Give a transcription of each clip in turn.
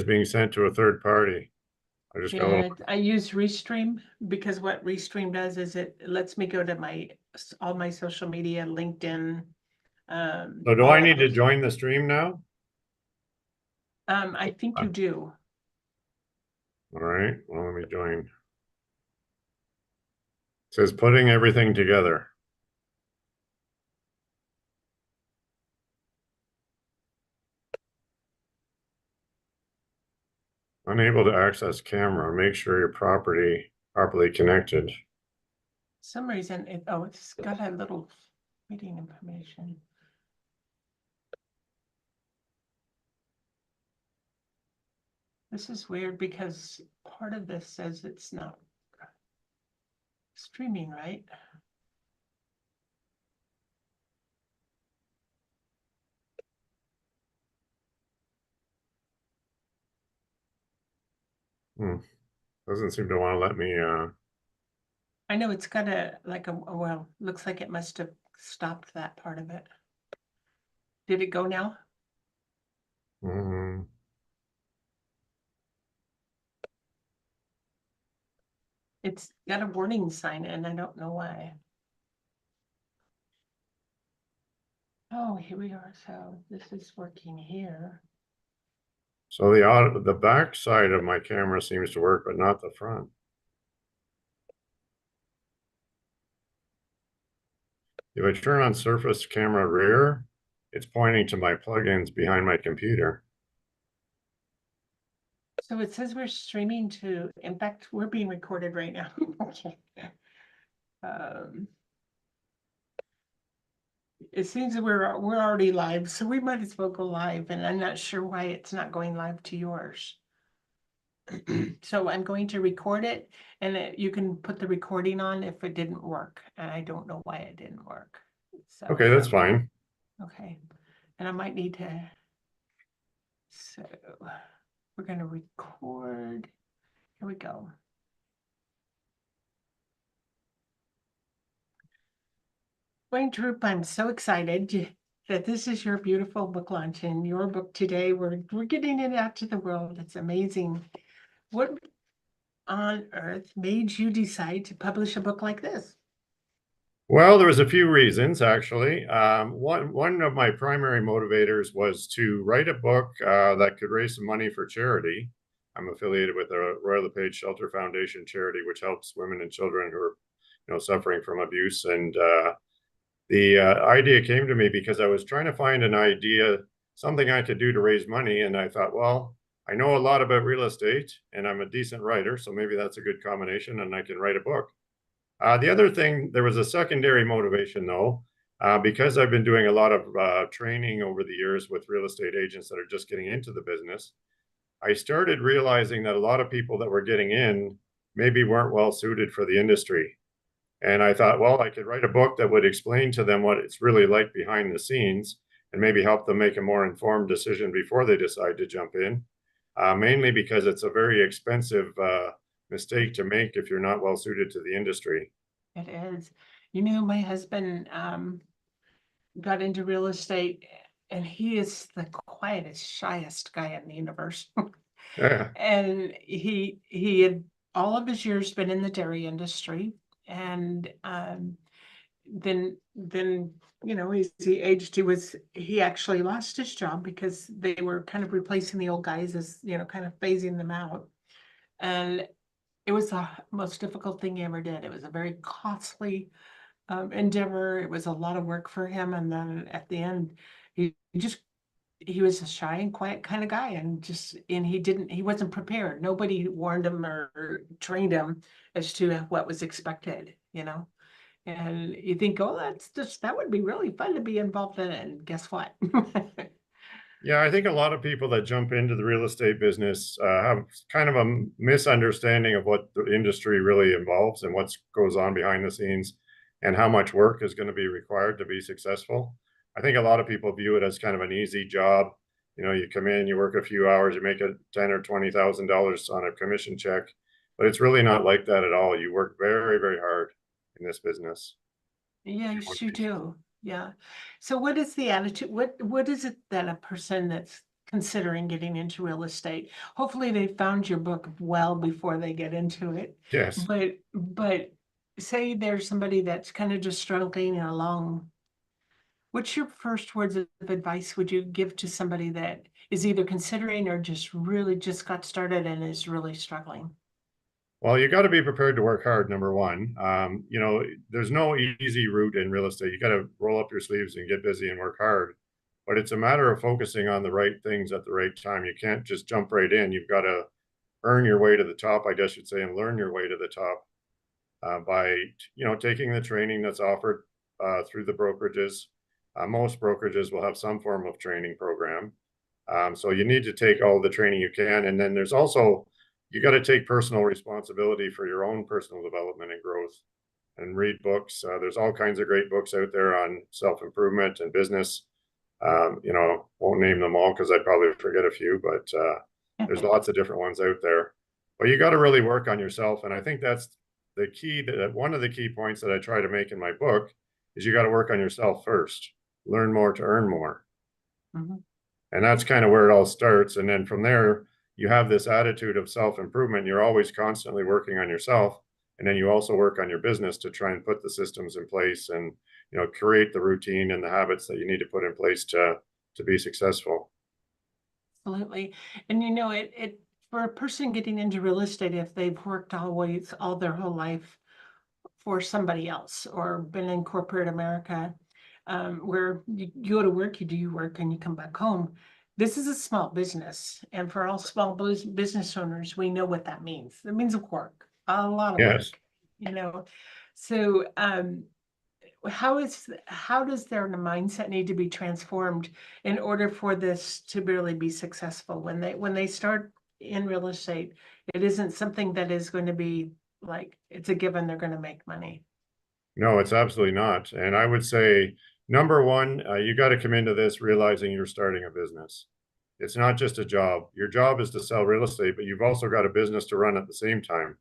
being sent to a third party. I just got a Yeah, little, I use Restream because what Restream does is it lets me go to all my social media, LinkedIn. so do All I of need to those. join the stream now? I think you do. All right, well, let me join. It says putting everything together. Unable to access camera. Make sure your property properly connected. Some reason it's got a little meeting information. This is weird because part of this says it's not streaming, right? Doesn't seem to want to let me, I know it's got well, looks like it must have stopped that part of it. Did it go now? mm, It's got a warning sign and I don't know why. Oh, here we are. So this is working here. so the back side of my camera seems to work, but not the front. If I turn on surface camera rear, it's pointing to my plugins behind my computer. So it says we're streaming to, in fact, we're being recorded right now. Okay. It seems that we're already live, so we might as well go live, and I'm not sure why it's not going live to yours. So I'm going to record it, and you can put the recording on if it didn't work, and I don't know why it didn't work. So Okay, that's fine. okay, and I might need to. So we're going to record. Here we go. Wayne Troop, I'm so excited that this is your beautiful book launch and your book today. We're getting it out to the world. It's amazing. What on earth made you decide to publish a book like this? Well, there was a few reasons actually. One of my primary motivators was to write a book that could raise some money for charity. I'm affiliated with the Royal LePage Shelter Foundation charity, which helps women and children who are, suffering from abuse. And the idea came to me because I was trying to find an idea, something I could do to raise money. And I thought, well, I know a lot about real estate and I'm a decent writer, so maybe that's a good combination and I can write a book. The other thing, there was a secondary motivation though, because I've been doing a lot of training over the years with real estate agents that are just getting into the business. I started realizing that a lot of people that were getting in maybe weren't well suited for the industry. And I thought, well, I could write a book that would explain to them what it's really like behind the scenes and maybe help them make a more informed decision before they decide to jump in. Mainly because it's a very expensive mistake to make if you're not well suited to the industry. It is. My husband got into real estate and he is the quietest, shyest guy in the universe. Yeah. And he had all of his years been in the dairy industry and then as he aged, he actually lost his job because they were kind of replacing the old guys as kind of phasing them out, and it was the most difficult thing he ever did. It was a very costly endeavor. It was a lot of work for him, and then at the end he was a shy and quiet kind of guy, and he wasn't prepared. Nobody warned him or trained him as to what was expected. And you think, oh, that would be really fun to be involved in it. And guess what? Yeah, I think a lot of people that jump into the real estate business have kind of a misunderstanding of what the industry really involves and what goes on behind the scenes and how much work is going to be required to be successful. I think a lot of people view it as kind of an easy job. You come in, you work a few hours, you make a $10,000 or $20,000 on a commission check, but it's really not like that at all. You work very, very hard in this business. Yes, you do. Yeah. So what is the attitude? What is it that a person that's considering getting into real estate. Hopefully they found your book well before they get into it. Yes. But say there's somebody that's kind of just struggling along. What's your first words of advice would you give to somebody that is either considering or just really just got started and is really struggling? Well, you got to be prepared to work hard, number one. There's no easy route in real estate. You got to roll up your sleeves and get busy and work hard. But it's a matter of focusing on the right things at the right time. You can't just jump right in. You've got to earn your way to the top, I guess you'd say, and learn your way to the top by, taking the training that's offered through the brokerages. Most brokerages will have some form of training program. So you need to take all the training you can. And then there's also, you got to take personal responsibility for your own personal development and growth and read books. There's all kinds of great books out there on self-improvement and business. Won't name them all because I'd probably forget a few, but there's lots of different ones out there. But you got to really work on yourself. And I think that's the key, that one of the key points that I try to make in my book is you got to work on yourself first. Learn more to earn more. Mhm. And that's kind of where it all starts. And then from there, you have this attitude of self-improvement. You're always constantly working on yourself. And then you also work on your business to try and put the systems in place and, create the routine and the habits that you need to put in place to be successful. Absolutely. And it for a person getting into real estate, if they've worked always all their whole life for somebody else or been in corporate America, where you go to work, you do your work, and you come back home. This is a small business, and for all small business owners, we know what that means. It means work, a lot of Yes. work, you know. So, how does their mindset need to be transformed in order for this to really be successful when they start in real estate? It isn't something that is going to be like it's a given they're going to make money. No, it's absolutely not. And I would say, number one, you got to come into this realizing you're starting a business. It's not just a job. Your job is to sell real estate, but you've also got a business to run at the same time.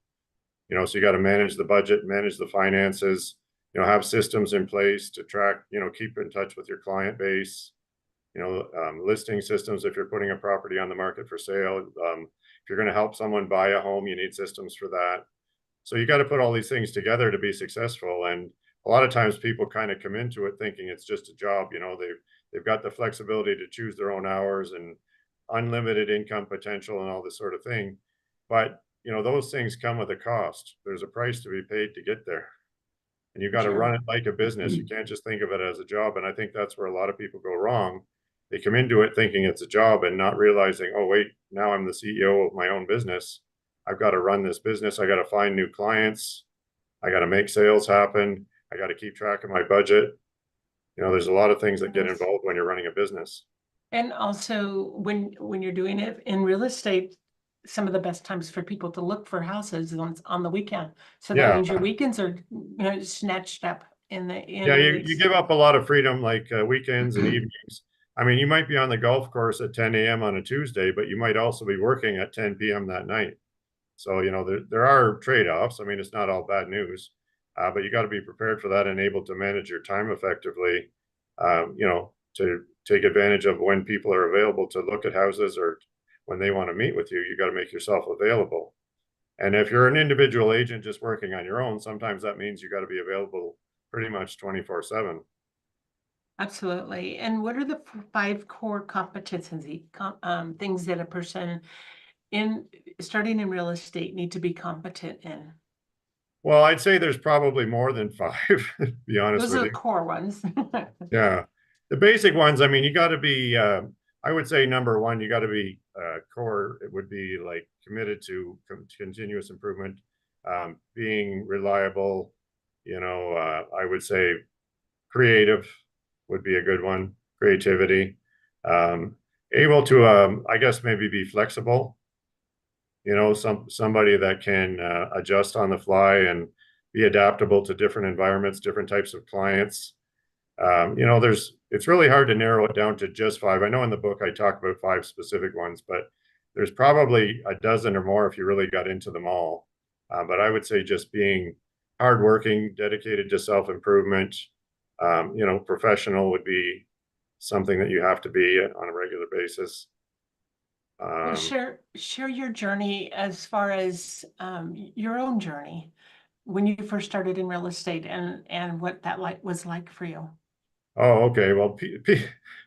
So you got to manage the budget, manage the finances, have systems in place to track, keep in touch with your client base, listing systems if you're putting a property on the market for sale. If you're going to help someone buy a home, you need systems for that. So you got to put all these things together to be successful. And a lot of times people kind of come into it thinking it's just a job. They've got the flexibility to choose their own hours and unlimited income potential and all this sort of thing. But those things come with a cost. There's a price to be paid to get there. And you got to run Sure. it like a business. You can't just think of it as a job. And I think that's where a lot of people go wrong. They come into it thinking it's a job and not realizing, oh, wait, now I'm the CEO of my own business. I've got to run this business. I got to find new clients. I got to make sales happen. I got to keep track of my budget. There's a lot of things that get Yes. involved when you're running a business. And also when you're doing it in real estate, some of the best times for people to look for houses is on the weekend. So that Yeah. means your weekends are snatched up Yeah, in you these. give up a lot of freedom, like weekends and evenings. I mean, you might be on the golf course at 10 a.m. on a Tuesday, but you might also be working at 10 p.m. that night. So, there are trade-offs. I mean, it's not all bad news, but you got to be prepared for that and able to manage your time effectively, to take advantage of when people are available to look at houses or when they want to meet with you. You got to make yourself available. And if you're an individual agent just working on your own, sometimes that means you got to be available pretty much 24/7. Absolutely. And what are the five core things that a person in starting in real estate need to be competent in? Well, I'd say there's probably more than five, to be honest Those with are you. the core ones. Yeah. The basic ones, I mean, you got to be, I would say number one, you got to be core. It would be like committed to continuous improvement, being reliable. I would say creative would be a good one. Creativity. Um, Able to, I guess, maybe be flexible. Somebody that can adjust on the fly and be adaptable to different environments, different types of clients. It's really hard to narrow it down to just five. I know in the book I talk about five specific ones, but there's probably a dozen or more if you really got into them all. But I would say just being hardworking, dedicated to self-improvement, professional would be something that you have to be on a regular basis. Well, Um, share your journey as far as your own journey when you first started in real estate and what that was like for you. oh, okay. Well,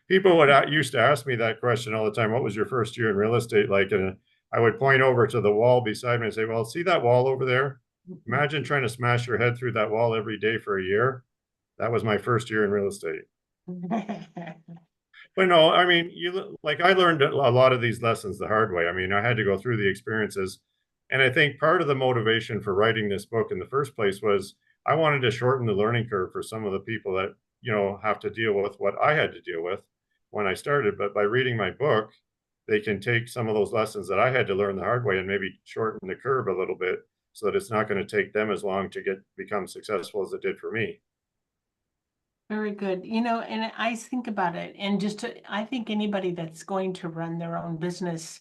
people would used to ask me that question all the time. What was your first year in real estate like? And I would point over to the wall beside me and say, well, see that wall over there? Imagine trying to smash your head through that wall every day for a year. That was my first year in real estate. But no, I mean, like I learned a lot of these lessons the hard way. I mean, I had to go through the experiences. And I think part of the motivation for writing this book in the first place was I wanted to shorten the learning curve for some of the people that, have to deal with what I had to deal with when I started. But by reading my book, they can take some of those lessons that I had to learn the hard way and maybe shorten the curve a little bit so that it's not going to take them as long to become successful as it did for me. Very good. And I think about it, and I think anybody that's going to run their own business,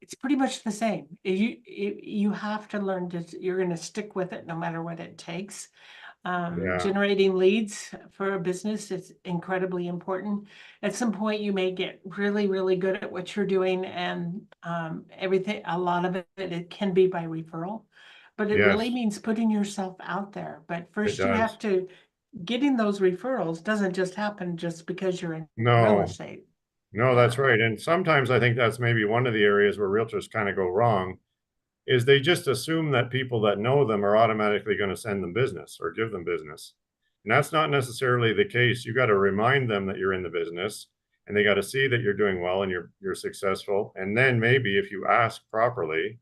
it's pretty much the same. You have to learn you're going to stick with it no matter what it takes. Yeah. Generating leads for a business is incredibly important. At some point, you may get really, really good at what you're doing, and a lot of it can be by referral, but it really Yes, means putting yourself out there. But it first, you have does. to getting those referrals doesn't just happen just because you're in real No, estate. no, that's Yeah. right. And sometimes I think that's maybe one of the areas where realtors kind of go wrong is they just assume that people that know them are automatically going to send them business or give them business. And that's not necessarily the case. You got to remind them that you're in the business and they got to see that you're doing well and you're successful. And then maybe if you ask properly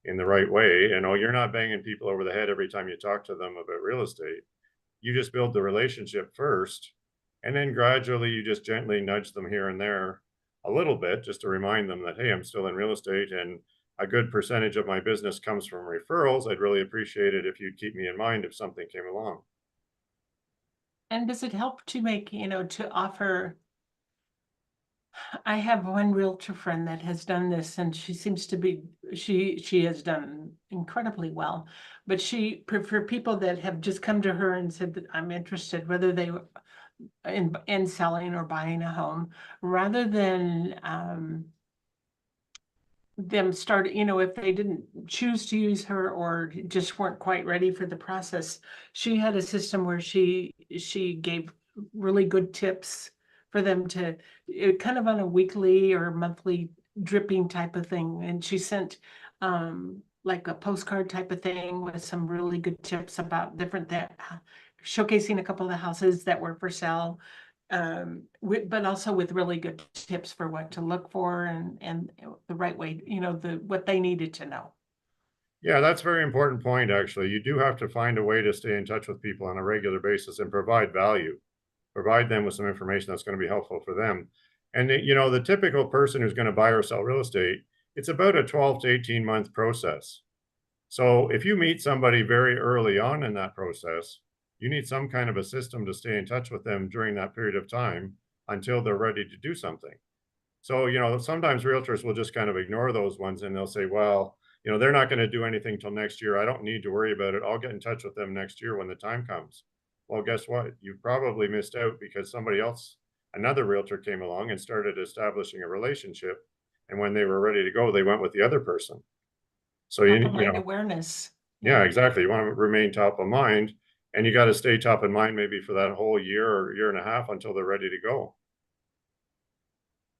in the right way, you're not banging people over the head every time you talk to them about real estate. You just build the relationship first, and then gradually you just gently nudge them here and there a little bit just to remind them that, hey, I'm still in real estate and a good percentage of my business comes from referrals. I'd really appreciate it if you'd keep me in mind if something came along. And does it help to to offer? I have one realtor friend that has done this, and she seems to be she has done incredibly well. But for people that have just come to her and said that I'm interested, whether they were in selling or buying a home, rather than them start, if they didn't choose to use her or just weren't quite ready for the process, she had a system where she gave really good tips for them to kind of on a weekly or monthly dripping type of thing. And she sent like a postcard type of thing with some really good tips about different that showcasing a couple of the houses that were for sale, but also with really good tips for what to look for and the right way, what they needed to know. Yeah, that's a very important point, actually. You do have to find a way to stay in touch with people on a regular basis and provide value, provide them with some information that's going to be helpful for them. And, the typical person who's going to buy or sell real estate, it's about a 12 to 18-month process. So if you meet somebody very early on in that process, you need some kind of a system to stay in touch with them during that period of time until they're ready to do something. So, sometimes realtors will just kind of ignore those ones and they'll say, well, they're not going to do anything till next year. I don't need to worry about it. I'll get in touch with them next year when the time comes. Well, guess what? You probably missed out because somebody else, another realtor came along and started establishing a relationship. And when they were ready to go, they went with the other person. So, Top of mind awareness. yeah, Yeah. exactly. You want to remain top of mind and you got to stay top of mind maybe for that whole year or year and a half until they're ready to go.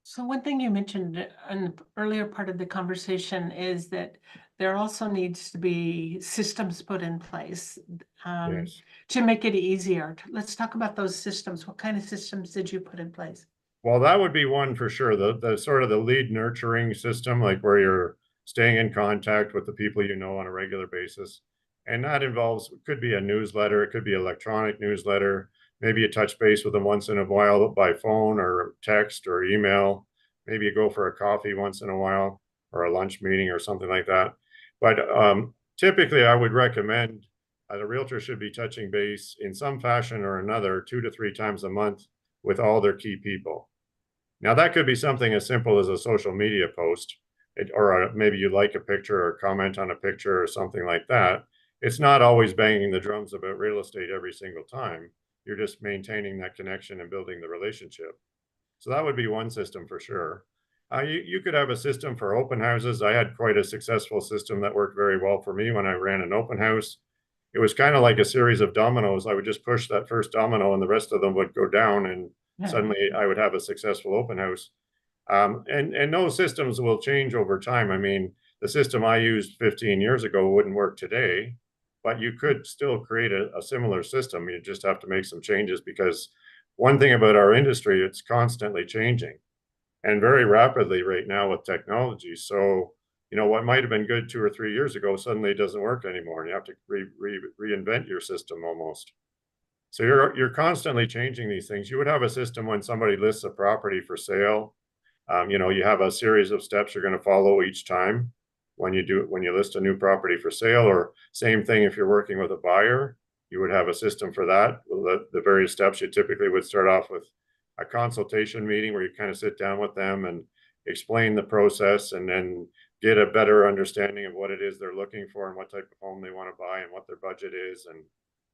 So one thing you mentioned in the earlier part of the conversation is that there also needs to be systems put in place Yes. to make it easier. Let's talk about those systems. What kind of systems did you put in place? Well, that would be one for sure. The sort of the lead nurturing system, like where you're staying in contact with the people you know on a regular basis. And that involves, could be a newsletter, it could be electronic newsletter, maybe you touch base with them once in a while by phone or text or email. Maybe you go for a coffee once in a while or a lunch meeting or something like that. But typically, I would recommend a realtor should be touching base in some fashion or another 2 to 3 times a month with all their key people. Now, that could be something as simple as a social media post, or maybe you like a picture or comment on a picture or something like that. It's not always banging the drums about real estate every single time. You're just maintaining that connection and building the relationship. So that would be one system for sure. You could have a system for open houses. I had quite a successful system that worked very well for me when I ran an open house. It was kind of like a series of dominoes. I would just push that first domino and the rest of them would go down, and Yeah. suddenly I would have a successful open house. And those systems will change over time. I mean, the system I used 15 years ago wouldn't work today, but you could still create a similar system. You just have to make some changes, because one thing about our industry, it's constantly changing and very rapidly right now with technology. So, what might have been good 2 or 3 years ago suddenly doesn't work anymore, and you have to reinvent your system almost. So you're constantly changing these things. You would have a system when somebody lists a property for sale. You have a series of steps you're going to follow each time when you list a new property for sale, or same thing if you're working with a buyer, you would have a system for that. The various steps, you typically would start off with a consultation meeting where you kind of sit down with them and explain the process, and then get a better understanding of what it is they're looking for and what type of home they want to buy and what their budget is and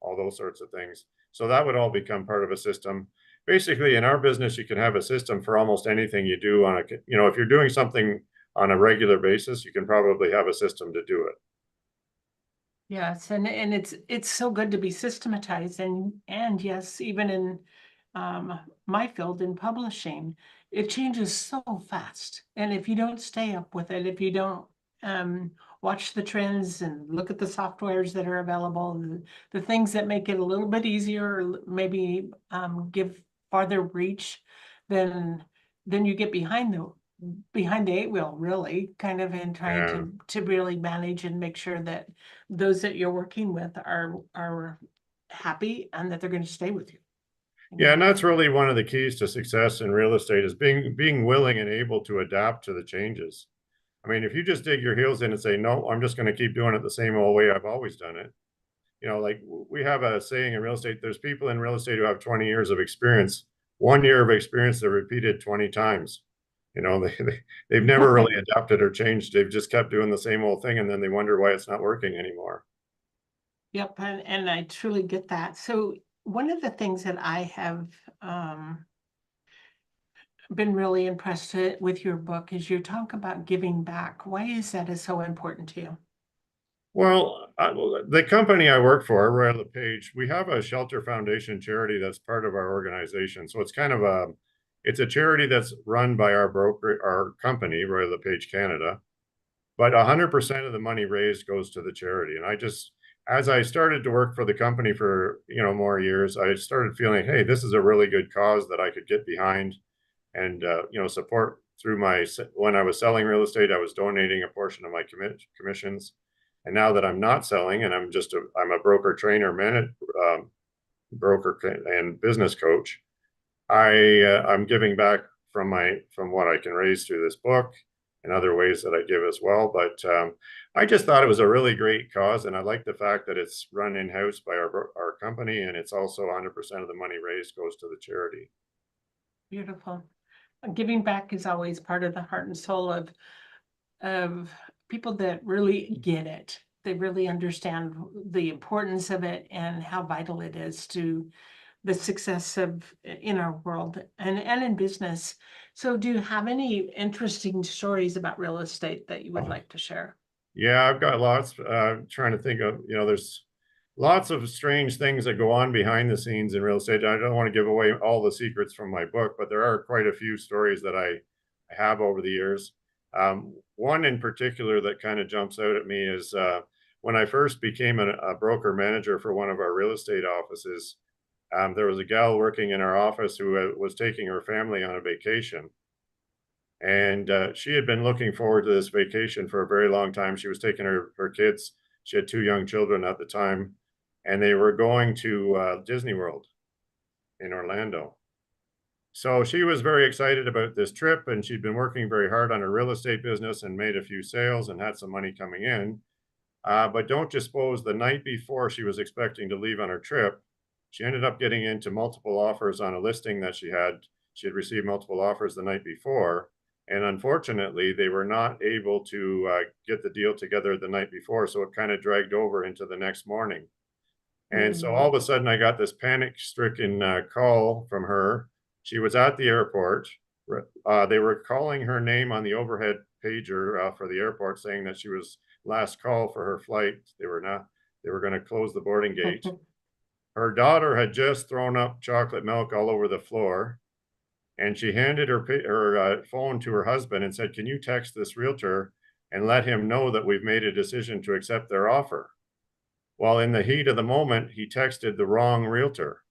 all those sorts of things. So that would all become part of a system. Basically, in our business, you can have a system for almost anything you do if you're doing something on a regular basis, you can probably have a system to do it. Yes, and it's so good to be systematized, and yes, even in my field in publishing, it changes so fast. And if you don't stay up with it, if you don't um watch the trends and look at the softwares that are available, the things that make it a little bit easier, or maybe give farther reach, then you get behind the eight wheel, really, kind of, in trying Yeah. to really manage and make sure that those that you're working with are happy and that they're going to stay with you. Yeah, and that's really one of the keys to success in real estate, is being willing and able to adapt to the changes. I mean, if you just dig your heels in and say, no, I'm just going to keep doing it the same old way I've always done it. Like we have a saying in real estate, there's people in real estate who have 20 years of experience. 1 year of experience they're repeated 20 times. They've never really adapted or changed. They've just kept doing the same old thing, and then they wonder why it's not working anymore. Yep, and I truly get that. So one of the things that I have um been really impressed with your book is you talk about giving back. Why is that is so important to you? Well, the company I work for, Royal LePage, we have a Shelter Foundation charity that's part of our organization. So it's a charity that's run by our company, Royal LePage Canada. But 100% of the money raised goes to the charity. And as I started to work for the company for more years, I started feeling, hey, this is a really good cause that I could get behind and support through when I was selling real estate. I was donating a portion of my commissions, and now that I'm not selling and I'm a broker trainer, broker and business coach, I'm giving back from what I can raise through this book and other ways that I give as well. But I just thought it was a really great cause, and I like the fact that it's run in-house by our company, and it's also 100% of the money raised goes to the charity. Beautiful. Giving back is always part of the heart and soul of people that really get it. They really understand the importance of it and how vital it is to the success of in our world and in business. So do you have any interesting stories about real estate that you would like to share? Yeah, I've got lots. Trying to think of, there's lots of strange things that go on behind the scenes in real estate. I don't want to give away all the secrets from my book, but there are quite a few stories that I have over the years. One in particular that kind of jumps out at me is when I first became a broker manager for one of our real estate offices. There was a gal working in our office who was taking her family on a vacation. And she had been looking forward to this vacation for a very long time. She was taking her kids. She had 2 young children at the time, and they were going to Disney World in Orlando. So she was very excited about this trip, and she'd been working very hard on her real estate business and made a few sales and had some money coming in. But don't you suppose the night before she was expecting to leave on her trip, she ended up getting into multiple offers on a listing that she had. She had received multiple offers the night before. And unfortunately, they were not able to get the deal together the night before. So it kind of dragged over into the next morning. And so all of a sudden, I got this panic stricken call from her. She was at the airport. They were calling her name on the overhead pager for the airport, saying that she was last call for her flight. They were not. They were going to close the boarding gate. Her daughter had just thrown up chocolate milk all over the floor, and she handed her phone to her husband and said, "Can you text this realtor and let him know that we've made a decision to accept their offer?" Well, in the heat of the moment, he texted the wrong realtor.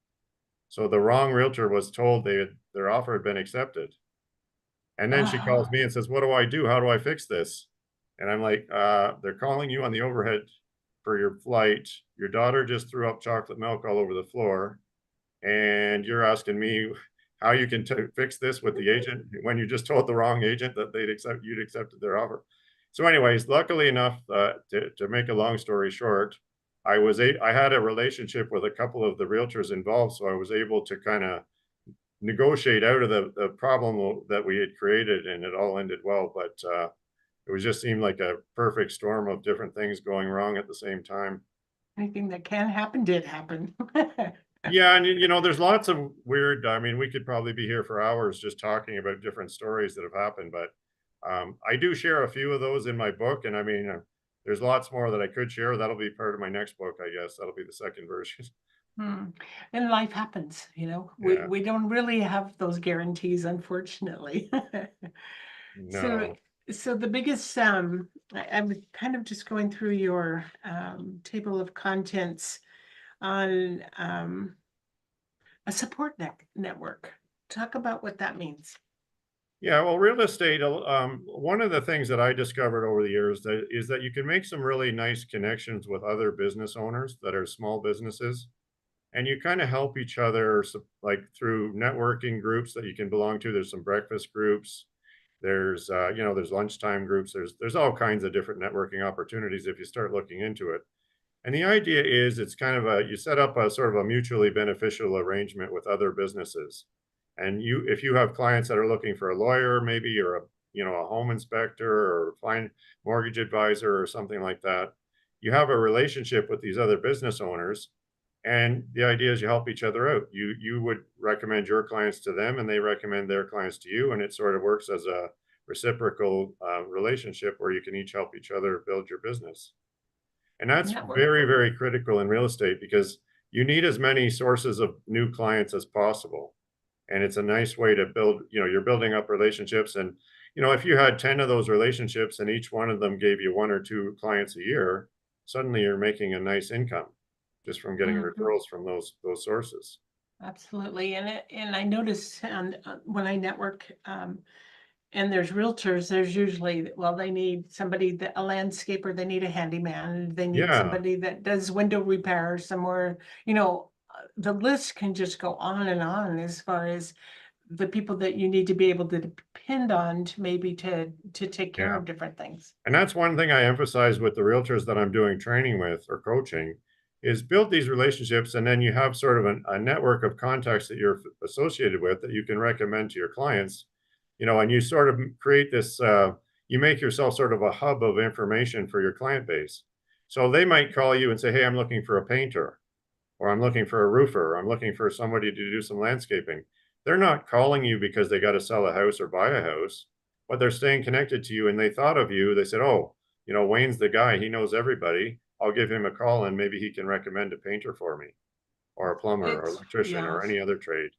So the wrong realtor was told their offer had been accepted. And then she calls Ah, me and says, "What do I do? How do I fix this?" And I'm like, they're calling you on the overhead for your flight. Your daughter just threw up chocolate milk all over the floor. And you're asking me how you can fix this with the agent when you just told the wrong agent that you'd accepted their offer. So anyways, luckily enough, to make a long story short, I had a relationship with a couple of the realtors involved, so I was able to kind of negotiate out of the problem that we had created, and it all ended well. But it was just seemed like a perfect storm of different things going wrong at the same time. anything that can happen did happen. Yeah, and there's lots of weird. I mean, we could probably be here for hours just talking about different stories that have happened, but I do share a few of those in my book, and I mean, there's lots more that I could share. That'll be part of my next book, I guess. That'll be the second version. Hmm. And life happens, you know. Yeah, We don't really have those guarantees, unfortunately. So no, so the biggest I'm kind of just going through your table of contents on a support network. Talk about what that means. yeah. Well, real estate. One of the things that I discovered over the years is that you can make some really nice connections with other business owners that are small businesses, and you kind of help each other, like through networking groups that you can belong to. There's some breakfast groups. There's lunchtime groups. There's all kinds of different networking opportunities if you start looking into it. And the idea is it's kind of you set up a sort of a mutually beneficial arrangement with other businesses. And if you have clients that are looking for a lawyer, maybe, or a home inspector or fine mortgage advisor or something like that, you have a relationship with these other business owners. And the idea is you help each other out. You would recommend your clients to them, and they recommend their clients to you, and it sort of works as a reciprocal relationship where you can each help each other build your business. And that's Network. very, very critical in real estate because you need as many sources of new clients as possible. And it's a nice way to build, you're building up relationships. And, if you had 10 of those relationships and each one of them gave you one or two clients a year, suddenly you're making a nice income just from getting Mhm. referrals from those sources. Absolutely. And I notice when I network, and there's realtors, there's usually, well, they need somebody that a landscaper, they need a handyman, they need Yeah. somebody that does window repair somewhere, the list can just go on as far as the people that you need to be able to depend on to maybe to take care Yeah. of different things. And that's one thing I emphasize with the realtors that I'm doing training with or coaching is build these relationships, and then you have sort of a network of contacts that you're associated with that you can recommend to your clients, and you sort of create this, you make yourself sort of a hub of information for your client base. So they might call you and say, "Hey, I'm looking for a painter, or I'm looking for a roofer, or I'm looking for somebody to do some landscaping." They're not calling you because they got to sell a house or buy a house, but they're staying connected to you, and they thought of you. They said, "Oh, Wayne's the guy. He knows everybody. I'll give him a call and maybe he can recommend a painter for me, or a plumber or It's electrician or yes. any other trade."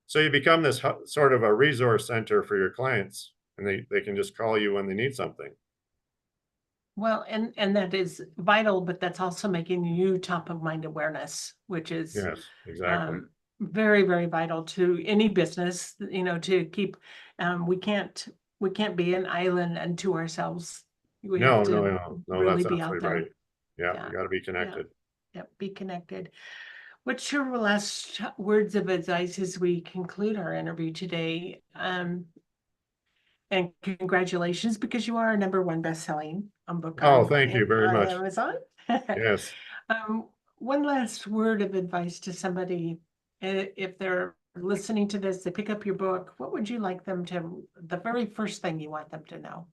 So you become this sort of a resource center for your clients, and they can just call you when they need something. Well, and that is vital, but that's also making you top of mind awareness, which is Yes, exactly. um, very, very vital to any business, to keep, we can't be an island unto ourselves. We have No, no, to no, no, really that's be out absolutely right. there. Yeah, you Yeah, got to be yeah, connected. yeah, be connected. What's your last words of advice as we conclude our interview today? And congratulations, because you are a #1 best-selling book Oh, thank you very on much. Amazon. Yes. One last word of advice to somebody, if they're listening to this, they pick up your book, what would you like them to, the very first thing you want them to know?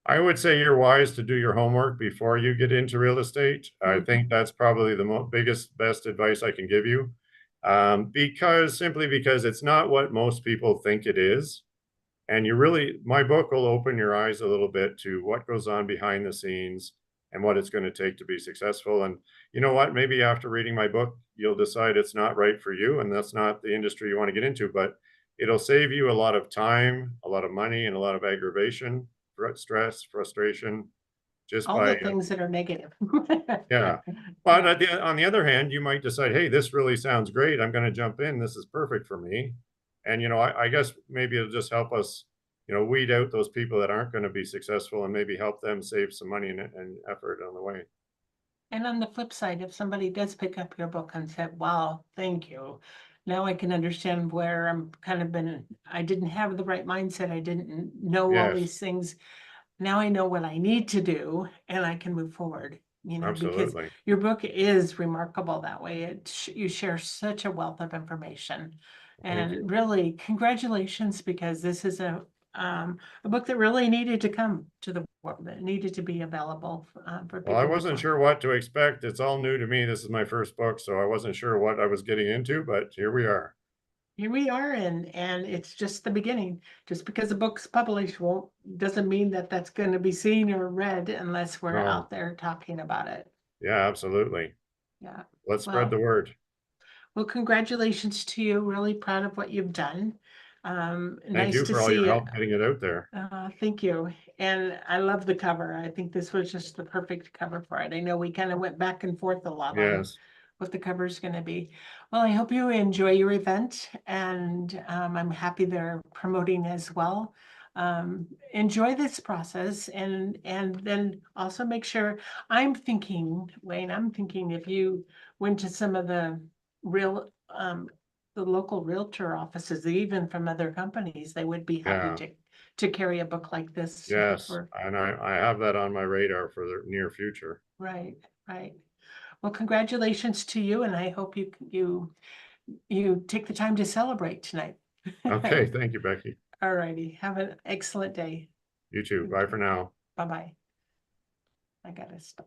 I would say you're wise to do your homework before you get into real estate. I Mhm. think that's probably the biggest, best advice I can give you. Simply because it's not what most people think it is. And you really, my book will open your eyes a little bit to what goes on behind the scenes and what it's going to take to be successful. And you know what? Maybe after reading my book, you'll decide it's not right for you and that's not the industry you want to get into, but it'll save you a lot of time, a lot of money, and a lot of aggravation, stress, frustration, just All by, the things that are negative. yeah. But Yeah. on the other hand, you might decide, hey, this really sounds great. I'm going to jump in. This is perfect for me. And, I guess maybe it'll just help us, weed out those people that aren't going to be successful and maybe help them save some money and effort on the way. And on the flip side, if somebody does pick up your book and said, wow, thank you. Now I can understand where I'm kind of I didn't have the right mindset. I didn't know all Yes, these things. Now I know what I need to do and I can move forward, because absolutely. your book is remarkable that way. You share such a wealth of information. Thank you. And really, congratulations, because this is a book that really needed to come to the world, that needed to be available for Well, I people to wasn't find. sure what to expect. It's all new to me. This is my first book, so I wasn't sure what I was getting into, but here we are. Here we are, and it's just the beginning. Just because a book's published doesn't mean that that's going to be seen or read unless we're No, out there talking about it. yeah, absolutely. Yeah. Let's spread Well, the word. congratulations to you. Really proud of what you've done. Thank Nice you to for all your see it. help getting it out there. Thank you. And I love the cover. I think this was just the perfect cover for it. I know we kind of went back and forth a lot on Yes. what the cover is going to be. Well, I hope you enjoy your event, and I'm happy they're promoting as well. Enjoy this process, and then also make sure. I'm thinking, Wayne, if you went to some of the real the local realtor offices, even from other companies, they would be happy Yeah. to carry a book like this Yes. for. And I have that on my radar for the near future. Right, right. Well, congratulations to you, and I hope you take the time to celebrate tonight. Okay. Thank you, Becky. All righty. Have an excellent day. You too. Bye for now. Bye-bye. I gotta stop.